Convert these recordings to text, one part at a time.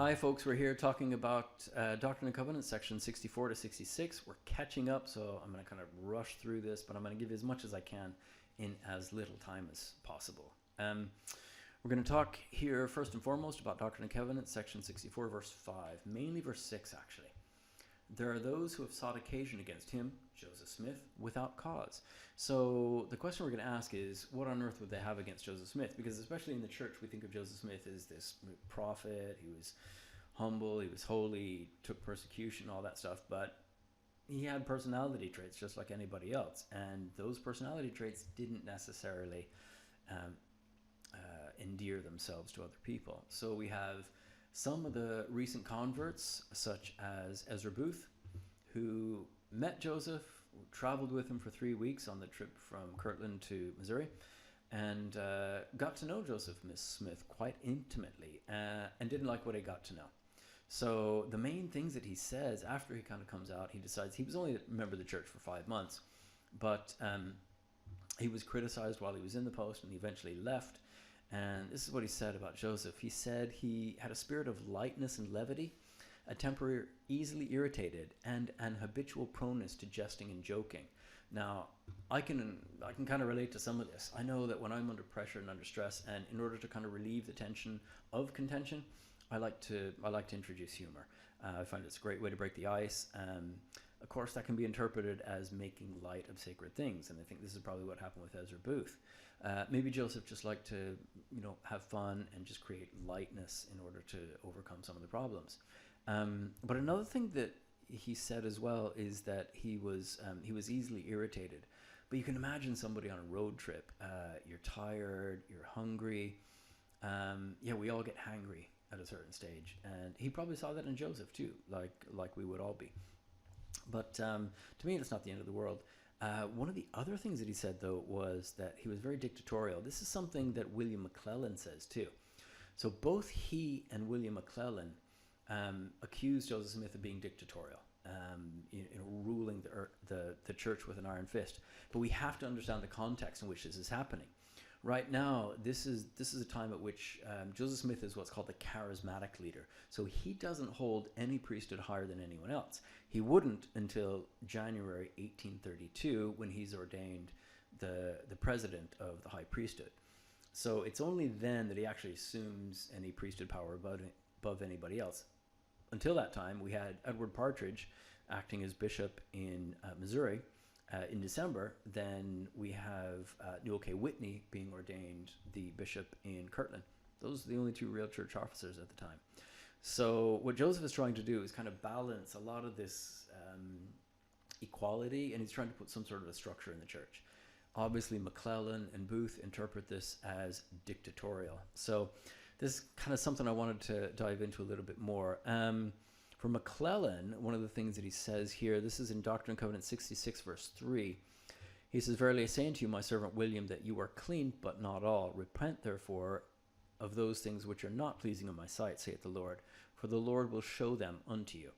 Hi, folks. We're here talking about Doctrine and Covenants, section 64 to 66. We're catching up, so I'm going to kind of rush through this, but I'm going to give you as much as I can in as little time as possible. We're going to talk here first and foremost about Doctrine and Covenants, section 64, verse 5, mainly verse 6, actually. There are those who have sought occasion against him, Joseph Smith, without cause. So the question we're going to ask is, what on earth would they have against Joseph Smith? Because especially in the church, we think of Joseph Smith as this prophet. He was humble, he was holy, he took persecution, all that stuff. But he had personality traits just like anybody else. And those personality traits didn't necessarily endear themselves to other people. So we have some of the recent converts, such as Ezra Booth, who met Joseph, traveled with him for 3 weeks on the trip from Kirtland to Missouri, and got to know Joseph Smith quite intimately, and didn't like what he got to know. So the main things that he says after he kind of comes out, he decides he was only a member of the church for 5 months, but he was criticized while he was in the post, and he eventually left. And this is what he said about Joseph. He said he had a spirit of lightness and levity, a temper easily irritated, and an habitual proneness to jesting and joking. Now, I can kind of relate to some of this. I know that when I'm under pressure and under stress, and in order to kind of relieve the tension of contention, I like to introduce humor. I find it's a great way to break the ice. Of course, that can be interpreted as making light of sacred things, and I think this is probably what happened with Ezra Booth. Maybe Joseph just liked to, have fun and just create lightness in order to overcome some of the problems. But another thing that he said as well is that he was easily irritated. But you can imagine somebody on a road trip. You're tired, you're hungry. We all get hangry at a certain stage, and he probably saw that in Joseph too, like we would all be. But to me, that's not the end of the world. One of the other things that he said, though, was that he was very dictatorial. This is something that William McLellin says, too. So both he and William McLellin accused Joseph Smith of being dictatorial, ruling the church with an iron fist. But we have to understand the context in which this is happening. Right now, this is a time at which Joseph Smith is what's called the charismatic leader. So he doesn't hold any priesthood higher than anyone else. He wouldn't until January 1832, when he's ordained the president of the high priesthood. So it's only then that he actually assumes any priesthood power above anybody else. Until that time, we had Edward Partridge acting as bishop in Missouri. In December, then we have Newell K. Whitney being ordained the bishop in Kirtland. Those are the only two real church officers at the time. So what Joseph is trying to do is kind of balance a lot of this equality, and he's trying to put some sort of a structure in the church. Obviously, McLellin and Booth interpret this as dictatorial. So this is kind of something I wanted to dive into a little bit more. For McLellin, one of the things that he says here, this is in Doctrine and Covenants 66, verse 3. He says, "Verily I say unto you, my servant William, that you are clean, but not all. Repent, therefore, of those things which are not pleasing in my sight, saith the Lord, for the Lord will show them unto you."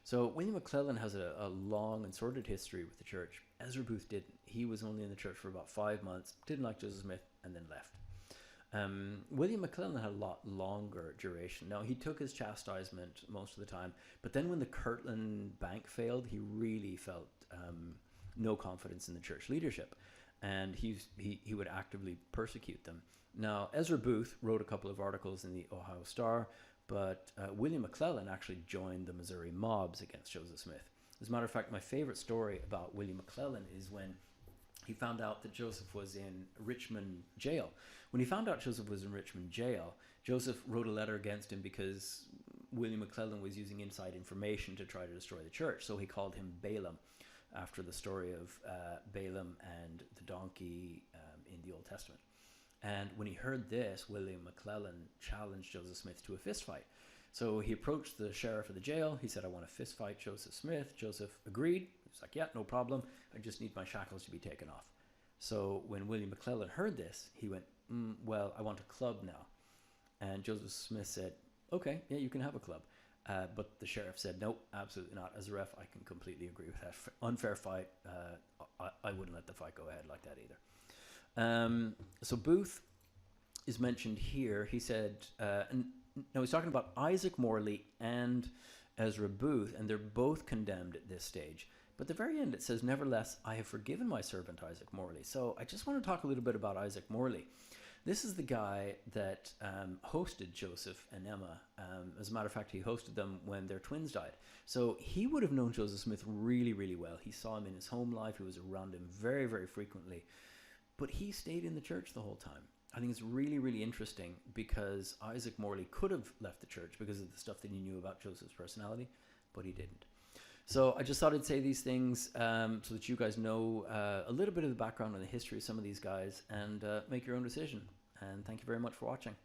So William McLellin has a long and sordid history with the church. Ezra Booth didn't. He was only in the church for about 5 months, didn't like Joseph Smith, and then left. William McLellin had a lot longer duration. Now, he took his chastisement most of the time, but then when the Kirtland Bank failed, he really felt no confidence in the church leadership, and he would actively persecute them. Now, Ezra Booth wrote a couple of articles in the Ohio Star, but William McLellin actually joined the Missouri mobs against Joseph Smith. As a matter of fact, my favorite story about William McLellin is when he found out that Joseph was in Richmond jail. When he found out Joseph was in Richmond jail, Joseph wrote a letter against him because William McLellin was using inside information to try to destroy the church. So he called him Balaam, after the story of Balaam and the donkey in the Old Testament. And when he heard this, William McLellin challenged Joseph Smith to a fist fight. So he approached the sheriff of the jail. He said, "I want to fist fight Joseph Smith." Joseph agreed. He was like, "Yeah, no problem. I just need my shackles to be taken off." So when William McLellin heard this, he went, "Well, I want a club now." And Joseph Smith said, "Okay, yeah, you can have a club." But the sheriff said, "Nope, absolutely not. As a ref, I can completely agree with that. Unfair fight. I wouldn't let the fight go ahead like that either." So Booth is mentioned here. He said, and Now he's talking about Isaac Morley and Ezra Booth, and they're both condemned at this stage. But at the very end it says, "Nevertheless, I have forgiven my servant Isaac Morley." So I just want to talk a little bit about Isaac Morley. This is the guy that hosted Joseph and Emma. As a matter of fact, he hosted them when their twins died. So he would have known Joseph Smith really, really well. He saw him in his home life. He was around him very, very frequently. But he stayed in the church the whole time. I think it's really, really interesting because Isaac Morley could have left the church because of the stuff that he knew about Joseph's personality, but he didn't. So I just thought I'd say these things so that you guys know a little bit of the background and the history of some of these guys, and make your own decision. And thank you very much for watching.